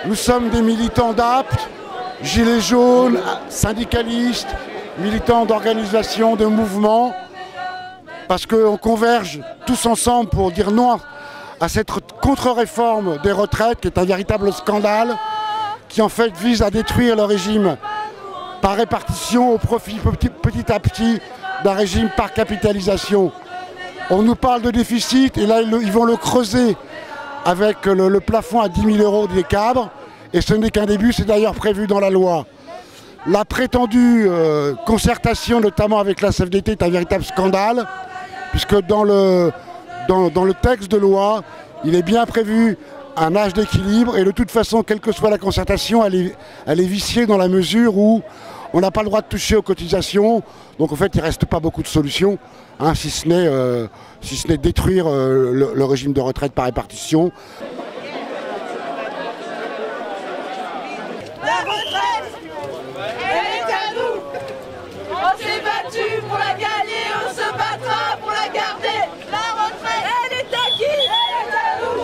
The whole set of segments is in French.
Nous sommes des militants d'APT, gilets jaunes, syndicalistes, militants d'organisations, de mouvements, parce qu'on converge tous ensemble pour dire non à cette contre-réforme des retraites qui est un véritable scandale, qui en fait vise à détruire le régime par répartition au profit petit à petit d'un régime par capitalisation. On nous parle de déficit et là ils vont le creuser avec le plafond à 10 000 € des cadres, et ce n'est qu'un début, c'est d'ailleurs prévu dans la loi. La prétendue concertation, notamment avec la CFDT, est un véritable scandale, puisque dans le texte de loi, il est bien prévu un âge d'équilibre, et de toute façon, quelle que soit la concertation, elle est viciée dans la mesure où on n'a pas le droit de toucher aux cotisations, donc en fait il ne reste pas beaucoup de solutions, hein, si ce n'est détruire le régime de retraite par répartition. La retraite, elle est à nous. On s'est battu pour la gagner, on se battra pour la garder. La retraite, elle est acquise, elle est à nous.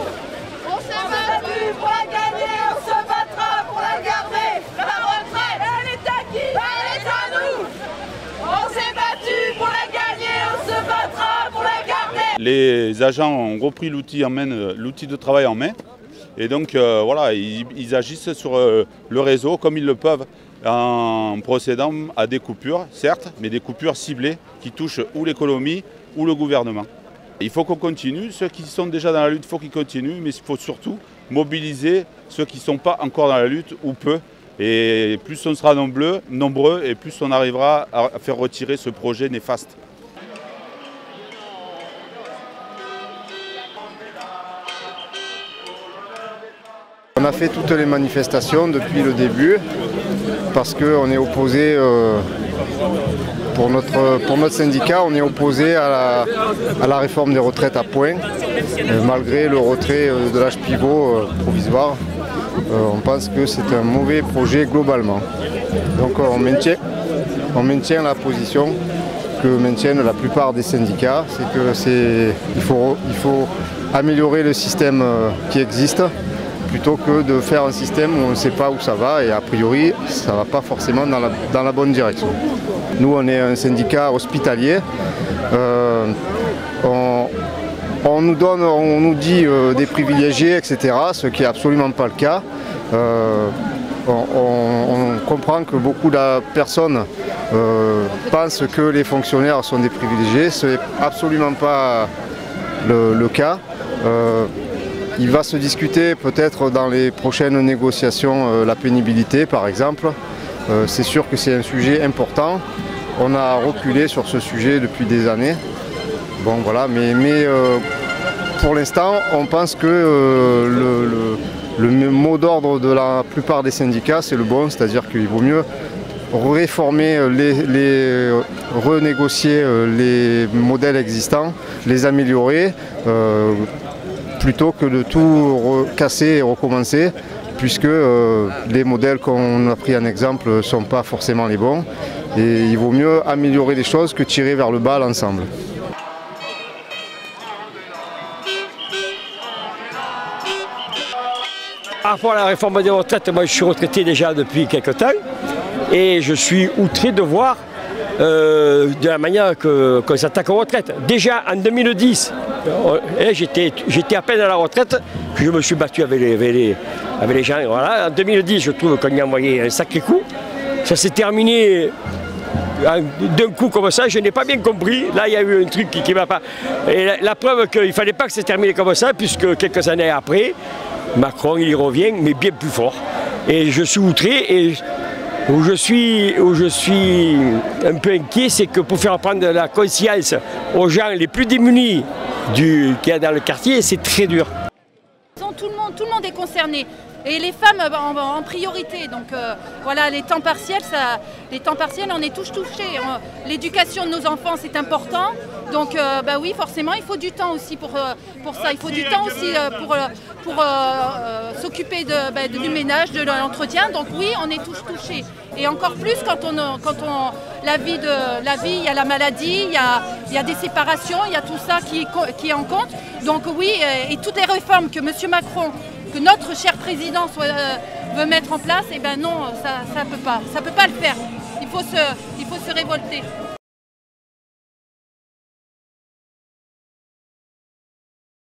On s'est battu pour la gagner, on se battra pour la garder. La retraite, elle est acquise, elle est à nous. On s'est battu pour la gagner, on se battra pour la garder. Les agents ont repris l'outil de travail en main. Et donc voilà, ils agissent sur le réseau comme ils le peuvent en procédant à des coupures, certes, mais des coupures ciblées qui touchent ou l'économie ou le gouvernement. Il faut qu'on continue, ceux qui sont déjà dans la lutte, il faut qu'ils continuent, mais il faut surtout mobiliser ceux qui ne sont pas encore dans la lutte ou peu. Et plus on sera nombreux et plus on arrivera à faire retirer ce projet néfaste. On a fait toutes les manifestations depuis le début parce qu'on est opposé, pour notre syndicat, on est opposé à la réforme des retraites à points, malgré le retrait de l'âge pivot provisoire. On pense que c'est un mauvais projet globalement. Donc on maintient la position que maintiennent la plupart des syndicats, c'est qu'il faut améliorer le système qui existe, plutôt que de faire un système où on ne sait pas où ça va, et a priori ça ne va pas forcément dans la bonne direction. Nous on est un syndicat hospitalier, on nous dit des privilégiés, etc., ce qui n'est absolument pas le cas. On comprend que beaucoup de personnes pensent que les fonctionnaires sont des privilégiés, ce n'est absolument pas le cas. Il va se discuter peut-être dans les prochaines négociations la pénibilité par exemple. C'est sûr que c'est un sujet important. On a reculé sur ce sujet depuis des années. Bon voilà, mais pour l'instant on pense que le mot d'ordre de la plupart des syndicats c'est le bon, c'est-à-dire qu'il vaut mieux réformer, renégocier les modèles existants, les améliorer, plutôt que de tout casser et recommencer, puisque les modèles qu'on a pris en exemple ne sont pas forcément les bons, et il vaut mieux améliorer les choses que tirer vers le bas l'ensemble. Par rapport à la réforme des retraites, moi je suis retraité déjà depuis quelques temps, et je suis outré de voir de la manière qu'on s'attaque aux retraites. Déjà en 2010, j'étais à peine à la retraite, que je me suis battu avec les gens. Voilà. En 2010, je trouve qu'on y a envoyé un sacré coup. Ça s'est terminé d'un coup comme ça, je n'ai pas bien compris. Là, il y a eu un truc qui ne va pas. Et la preuve qu'il ne fallait pas que ça se termine comme ça, puisque quelques années après, Macron, il y revient, mais bien plus fort. Et je suis outré, et où je suis un peu inquiet, c'est que pour faire prendre la conscience aux gens les plus démunis qu'il y a dans le quartier, c'est très dur. Tout le monde est concerné. Et les femmes en priorité, donc voilà, les temps partiels, on est tous touchés. L'éducation de nos enfants, c'est important. Donc bah oui, forcément, il faut du temps aussi pour ça. Il faut du temps aussi pour s'occuper du ménage, de l'entretien. Donc oui, on est tous touchés. Et encore plus quand la vie, il y a la maladie, il y a des séparations, il y a tout ça qui est en compte. Donc oui, et toutes les réformes que M. Macron que notre cher président veut mettre en place, eh ben non, ça peut pas le faire. Il faut se révolter.